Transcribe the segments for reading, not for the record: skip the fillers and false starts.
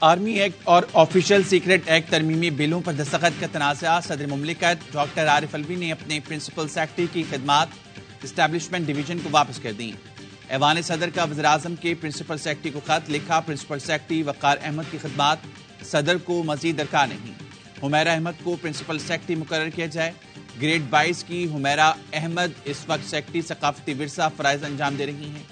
Army act اور official secret act ترمیمی بلوں پر دستخط کا تنازع، صدر مملکت ڈاکٹر عارف علوی نے اپنے پرنسپل سیکرٹری کی خدمات اسٹیبلشمنٹ ڈویژن کو واپس کر دیں۔ ایوان صدر کا وزیراعظم کے پرنسپل سیکرٹری کو خط لکھا، پرنسپل سیکرٹری وقار احمد کی خدمات صدر کو مزید درکار نہیں، حمیرہ احمد کو پرنسپل سیکرٹری مقرر کیا جائے۔ گریڈ 22 کی حمیرہ احمد اس وقت سیکرٹری ثقافتی ورثہ فرائض انجام دے رہی ہیں۔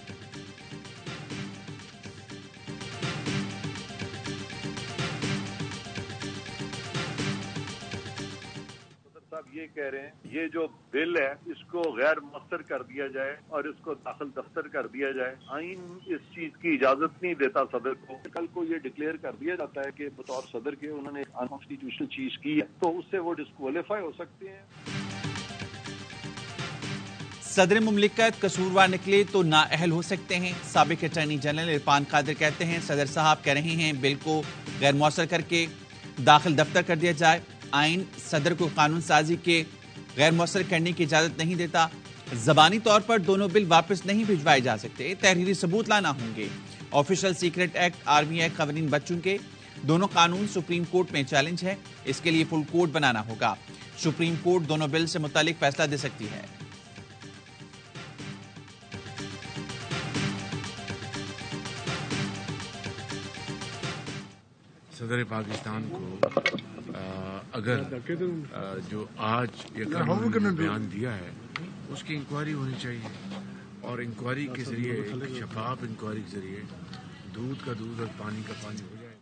یہ کہہ رہے ہیں یہ جو بل ہے اس کو غیر مؤثر کر دیا جائے اور اس کو داخل دفتر کر دیا جائے۔ آئین اس چیز کی اجازت نہیں دیتا صدر کو۔ کل کو یہ ڈکلیئر کر دیا جاتا ہے کہ بطور صدر کے انہوں نے انکانسٹیٹیوشنل چیز کی ہے تو اس سے وہ ڈسکوالیفائی ہو سکتے ہیں۔ صدر مملکت قصوروار نکلے تو نااہل ہو سکتے ہیں، سابق اٹارنی جنرل عرفان قادر کہتے ہیں صدر صاحب کہہ رہے ہیں بل کو غیر مؤثر کر کے داخل دفتر کر دیا جائے۔ آئین صدر کو قانون سازی کے غیر مؤثر کرنے کی اجازت نہیں دیتا۔ زبانی طور پر دونوں بل واپس نہیں بھجوائے جا سکتے، تحریری ثبوت لانا ہوں گے۔ Official secret act, army act قوانین بچوں کے دونوں قانون سپریم کورٹ میں چیلنج ہے، اس کے لیے فل کورٹ بنانا ہوگا۔ سپریم کورٹ دونوں بل سے متعلق فیصلہ دے سکتی ہے۔ صدر پاکستان کو اگر جو آج یہ قانون نے بیان دیا ہے اس کی انکوائری ہونی چاہیے، اور انکوائری کے ذریعے شفاف انکوائری کے ذریعے دودھ کا دودھ اور پانی کا پانی ہو جائے۔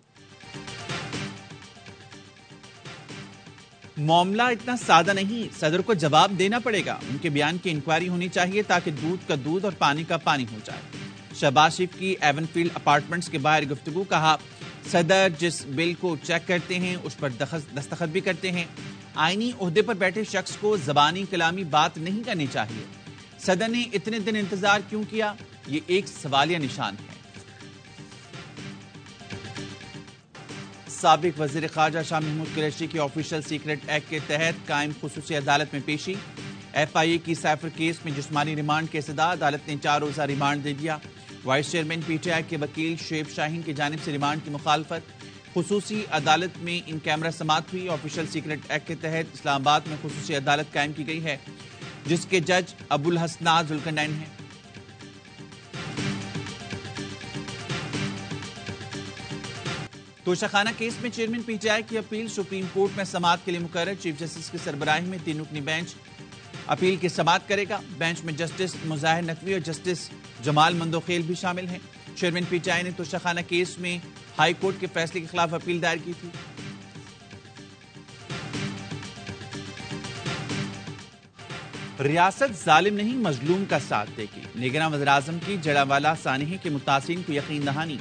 معاملہ اتنا سادہ نہیں، صدر کو جواب دینا پڑے گا، ان کے بیان کی انکوائری ہونی چاہیے تاکہ دودھ کا دودھ اور پانی کا پانی ہو جائے۔ شہباز شریف کی ایون فیلڈ اپارٹمنٹس کے باہر گفتگو، کہا صدر جس بل کو چیک کرتے ہیں اس پر دستخط بھی کرتے ہیں، آئینی عہدے پر بیٹھے شخص کو زبانی کلامی بات نہیں کرنی چاہیے۔ صدر نے اتنے دن انتظار کیوں کیا، یہ ایک سوالیہ نشان ہے۔ سابق وزیر خارجہ شاہ محمود قریشی کی آفیشل سیکرٹ ایکٹ کے تحت قائم خصوصی عدالت میں پیشی، ایف آئی اے کی سائفر کیس میں جسمانی ریمانڈ کے استدعا، عدالت نے 4 روزہ ریمانڈ دے دیا۔ Vice chairman P T I کے وکیل شعیب شاہین کی جانب سے ریمانڈ کی مخالفت، خصوصی عدالت میں ان کیمرہ سماعت ہوئی۔ آفیشل سیکرٹ ایکٹ کے تحت اسلام آباد میں خصوصی عدالت قائم کی گئی ہے جس کے جج ابو الحسنات ذوالقرنین ہیں۔ توشہ خانہ کیس میں چیئرمین پی ٹی آئی کی اپیل سپریم کورٹ میں سماعت کے لیے مقرر، چیف جسٹس کی سربراہی میں 3 رکنی بینچ اپیل کی سماعت کرے گا۔ بینچ میں جسٹس مظاہر نقوی اور جسٹس جمال مندوخیل بھی شامل ہیں۔ چیئرمین پی ٹی آئی نے توشہ خانہ کیس میں ہائی کورٹ کے فیصلے کے خلاف اپیل دائر کی تھی۔ ریاست ظالم نہیں مظلوم کا ساتھ دے گی، نگراں وزیراعظم کی جڑاوالا سانحے کے متاثرین کو یقین دہانی۔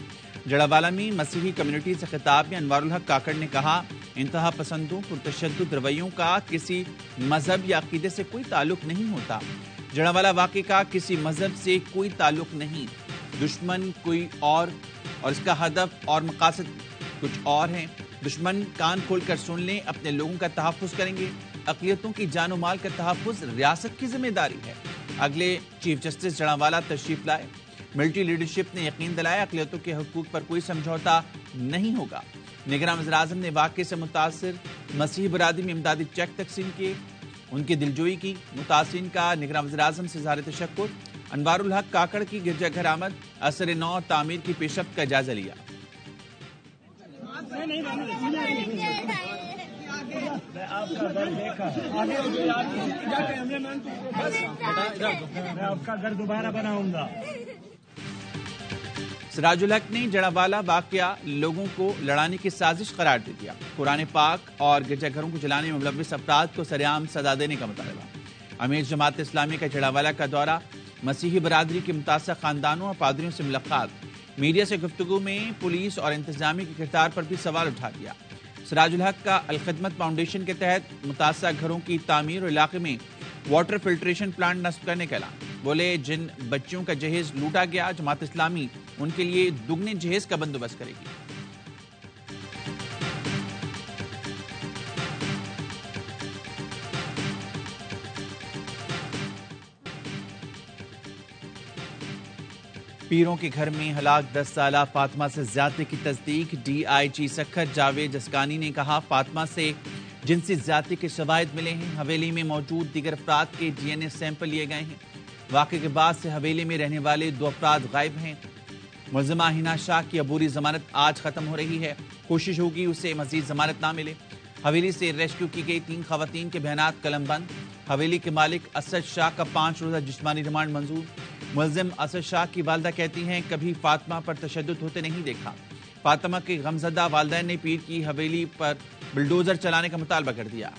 جڑاوالا میں مسیحی کمیونٹی سے خطاب میں انوار الحق کاکڑ نے کہا انتہا پسندوں پرتشدد رویوں کا کسی مذہب یا عقیدے سے کوئی تعلق نہیں ہوتا۔ جڑاوالا واقعے کا کسی مذہب سے کوئی تعلق نہیں، دشمن کوئی اور اس کا ہدف اور مقاصد کچھ اور ہیں۔ دشمن کان کھول کر سن لیں، اپنے لوگوں کا تحفظ کریں گے، اقلیتوں کی جان و مال کا تحفظ ریاست کی ذمہ داری ہے۔ اگلے چیف جسٹس جڑاوالا تشریف لائے، ملٹری لیڈرشپ نے یقین دلایا اقلیتوں کے حقوق پر کوئی سمجھوتا نہیں ہوگا۔ نگراں وزیراعظم نے واقعے سے متاثر مسیحی برادری میں امدادی چیک تقسیم کیے، ان کی دلجوئی کی۔ متاثرین کا نگراں وزیراعظم سے اظہار تشکر۔ انوار الحق کاکڑ کی گرجا گھر آمد، اثر نو تعمیر کی پیشرفت کا جائزہ لیا۔ آپ کا گھر دوبارہ بناؤں گا۔ سراج الحق نے جڑاوالا واقعہ لوگوں کو لڑانے کی سازش قرار دے دیا، قرآن پاک اور گرجا گھروں کو جلانے میں ملوث افراد کو سرعام سزا دینے کا مطالبہ۔ امیر جماعت اسلامی کا جڑاوالا کا دورہ، مسیحی برادری کے متاثرہ خاندانوں اور پادریوں سے ملاقات، میڈیا سے گفتگو میں پولیس اور انتظامیہ کے کردار پر بھی سوال اٹھا دیا۔ سراج الحق کا الخدمت فاؤنڈیشن کے تحت متاثرہ گھروں کی تعمیر اور علاقے میں واٹر فلٹریشن پلانٹ نصب کرنے کا اعلان۔ بولے جن بچوں کا جہیز لوٹا گیا، جماعت اسلامی ان کے لیے دگنے جہیز کا بندوبست کرے گی۔ پیروں کے گھر میں ہلاک 10 سالہ فاطمہ سے زیادتی کی تصدیق. DIG سکھر جاوید جسکانی نے کہا فاطمہ سے جنسی زیادتی کے شواہد ملے ہیں. حویلی میں موجود دیگر افراد کے DNA سیمپل لیے گئے ہیں. واقعے کے بعد سے حویلی میں رہنے والے 2 افراد غائب ہیں. ملزمہ ہنا شاہ کی عبوری ضمانت آج ختم ہو رہی ہے. کوشش ہوگی اسے مزید ضمانت نہ ملے. حویلی سے ریسکیو کی گئی 3 خواتین کے بیانات قلم بند. حویلی کے مالک اسد شاہ کا 5 روزہ جسمانی ریمانڈ منظور. ملزم اسد شاہ کی والدہ کہتی ہیں کبھی فاطمہ پر تشدد ہوتے نہیں دیکھا. فاطمہ کے غمزدہ والدین نے پیر کی حویلی پر بلڈوزر چلانے کا مطالبہ کر دیا.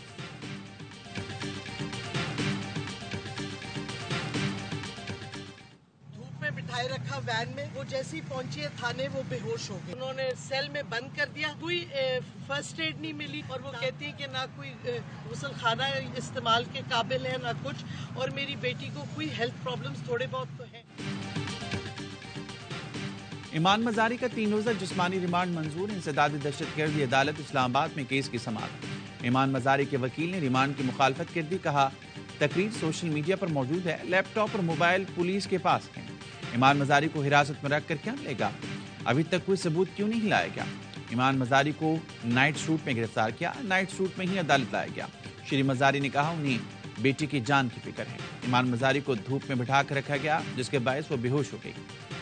بٹھائے رکھا وین میں، وہ جیسی پہنچی ہے تھانے وہ بے ہوش ہو گئے. انہوں نے سیل میں بند کر دیا. کوئی فرسٹ ایڈ نہیں ملی اور وہ کہتی ہے کہ نہ کوئی غسل خانہ استعمال کے قابل ہے نہ کچھ. اور میری بیٹی کو کوئی ہیلتھ پرابلمز تھوڑے بہت تو ہیں. ایمان مزاری کا 3 روزہ جسمانی ریمانڈ منظور. انسداد دہشت گردی عدالت اسلام آباد میں کیس کی سماعت. ایمان مزاری کے وکیل نے ریمانڈ کی مخالفت کر دی. کہا تقریر سوشل میڈیا پر موجود ہے، لیپ ٹاپ اور موبائل پولیس کے پاس ہیں. ایمان مزاری کو حراست میں رکھ کر کیا ملے گا؟ ابھی تک کوئی ثبوت کیوں نہیں لایا گیا؟ ایمان مزاری کو نائٹ سوٹ میں گرفتار کیا، نائٹ سوٹ میں ہی عدالت لایا گیا. شری مزاری نے کہا انہیں بیٹی کی جان کی فکر ہے. ایمان مزاری کو دھوپ میں بٹھا کر رکھا گیا جس کے باعث وہ بے ہوش ہو گئی.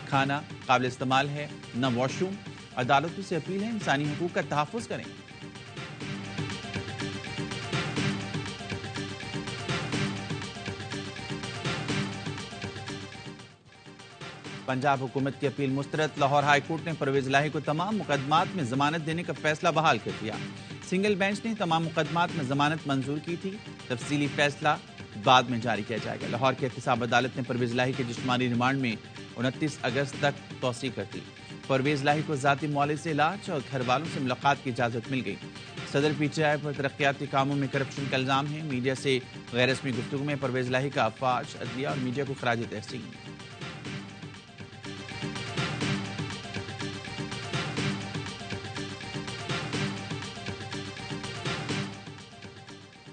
کھانا قابل استعمال ہے نہ واش روم. عدالتوں سے اپیل ہے انسانی حقوق کا تحفظ کریں. پنجاب حکومت کی اپیل مسترد. لاہور ہائی کورٹ نے پرویز الہی کو تمام مقدمات میں ضمانت دینے کا فیصلہ بحال کر دیا. سنگل بینچ نے تمام مقدمات میں ضمانت منظور کی تھی. تفصیلی فیصلہ بعد میں جاری کیا جائے گا. لاہور کی احتساب عدالت نے پرویز الہی کے جسمانی ریمانڈ میں 29 اگست تک توسیع کر دی. پرویز الہی کو ذاتی معالجے سے علاج اور گھر والوں سے ملاقات کی اجازت مل گئی. صدر PTI پر ترقیاتی کاموں میں کرپشن کا الزام ہے. میڈیا سے غیر رسمی گفتگو میں پرویز الہی کا افواج، عدلیہ اور میڈیا کو خراج تحسین.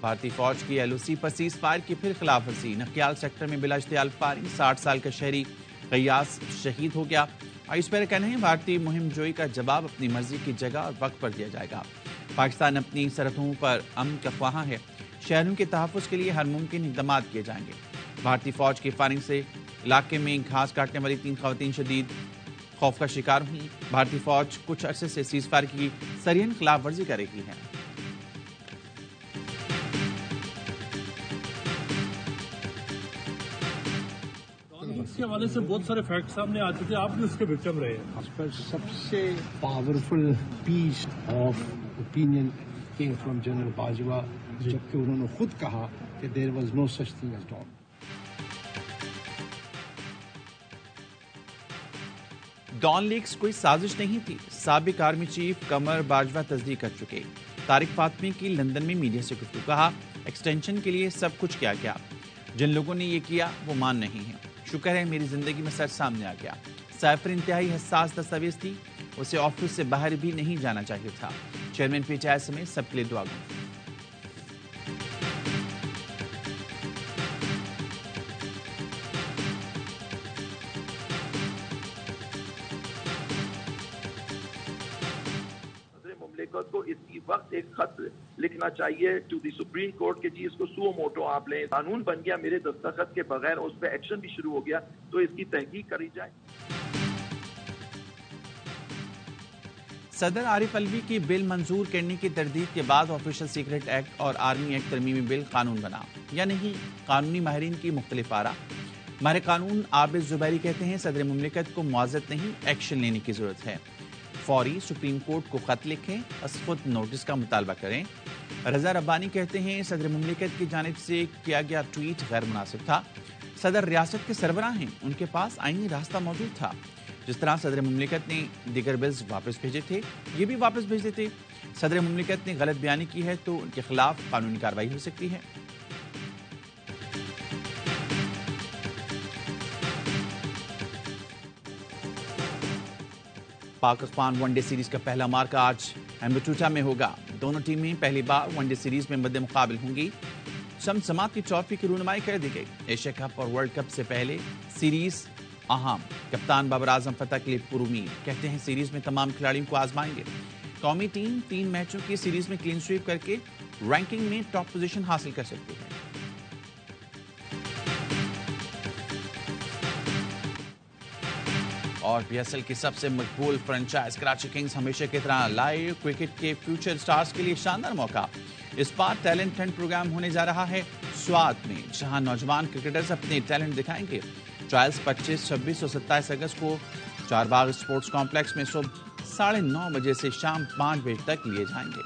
بھارتی فوج کی LOC پر سیز فائر کی پھر خلاف ورزی. نکیال سیکٹر میں بلا اشتعال فائرنگ. 60 سال کا شہری غیاس شہید ہو گیا. اس پر کہنا ہے بھارتی مہم جوئی کا جواب اپنی مرضی کی جگہ اور وقت پر دیا جائے گا. پاکستان اپنی سرحدوں پر امن کا خواہاں ہے. شہریوں کے تحفظ کے لیے ہر ممکن اقدامات کیے جائیں گے. بھارتی فوج کی فائرنگ سے علاقے میں گھاس کاٹنے والی 3 خواتین شدید خوف کا شکار ہوئی. بھارتی فوج کچھ عرصے سے سیز فائر کی سرین خلاف ورزی کر رہی ہے. اس کے حوالے سے بہت سارے فیکٹ سامنے آ چکے، آپ بھی اس کے وکٹم رہے ہیں. اس پر سب سے powerful piece of opinion came from general Bajwa, جبکہ انہوں نے خود کہا کہ there was no such thing as dog. Dawn leaks کوئی سازش نہیں تھی. سابق آرمی چیف قمر باجوہ تصدیق کر چکے. طارق فاطمی کی لندن میں میڈیا سے گفتگو. کہا ایکسٹینشن کے لیے سب کچھ کیا گیا. جن لوگوں نے یہ کیا وہ مان نہیں ہیں. شکر ہے میری زندگی میں سچ سامنے آ گیا. سائفر انتہائی حساس دستاویز تھی، اسے آفس سے باہر بھی نہیں جانا چاہیے تھا. چیئرمین PTI سمیت سب کے لیے دعا گو. مملکت کو اسی وقت ایک خط لکھنا چاہیے ٹو دی سپریم کورٹ کہ جی اس کو سو موٹو آپ لیں. قانون بن گیا میرے دستخط کے بغیر، اس پہ ایکشن بھی شروع ہو گیا، تو اس کی تحقیق کری جائے. صدر عارف علوی کی بل منظور کرنے کی تردید کے بعد آفیشل سیکرٹ ایکٹ اور آرمی ایکٹ ترمیمی بل قانون بنا یا نہیں، قانونی ماہرین کی مختلف آراء. ماہر قانون عابد زبیری کہتے ہیں صدر مملکت کو معذرت نہیں، ایکشن لینے کی ضرورت ہے. فوری سپریم کورٹ کو خط لکھیں، از خود نوٹس کا مطالبہ کریں. رضا ربانی کہتے ہیں صدر مملکت کی جانب سے کیا گیا ٹویٹ غیر مناسب تھا. صدر ریاست کے سربراہ ہیں، ان کے پاس آئینی راستہ موجود تھا. جس طرح صدر مملکت نے دیگر بلز واپس بھیجے تھے، یہ بھی واپس بھیج دیتے. صدر مملکت نے غلط بیانی کی ہے تو ان کے خلاف قانونی کارروائی ہو سکتی ہے. Pak Afghan one day series کا پہلا مارکہ آج ایمبٹوٹا میں ہوگا. دونوں ٹیمیں پہلی بار ون ڈے سیریز میں مد مقابل ہوں گی. چمچماتی ٹرافی کی رونمائی کر دی گئی. ایشیا کپ اور ورلڈ کپ سے پہلے سیریز اہم، کپتان بابر اعظم فتح کے لیے پر امید، کہتے ہیں سیریز میں تمام کھلاڑیوں کو آزمائیں گے۔ قومی ٹیم 3 میچوں کی سیریز میں کلین سویپ کر کے رینکنگ میں ٹاپ پوزیشن حاصل کر سکتی ہے۔ اور پی ایس ایل کی سب سے مقبول فرنچائز کراچی کنگز ہمیشہ کی طرح لائیو کرکٹ کے فیوچر سٹارز کے لیے شاندار موقع۔ اس بار ٹیلنٹ ہنٹ پروگرام ہونے جا رہا ہے سوات میں، جہاں نوجوان کرکٹرز اپنے ٹیلنٹ دکھائیں گے۔ ٹرائلز 25، 26 اور 27 اگست کو چار باغ اسپورٹس کمپلیکس میں صبح 9:30 بجے سے شام 5 بجے تک لیے جائیں گے۔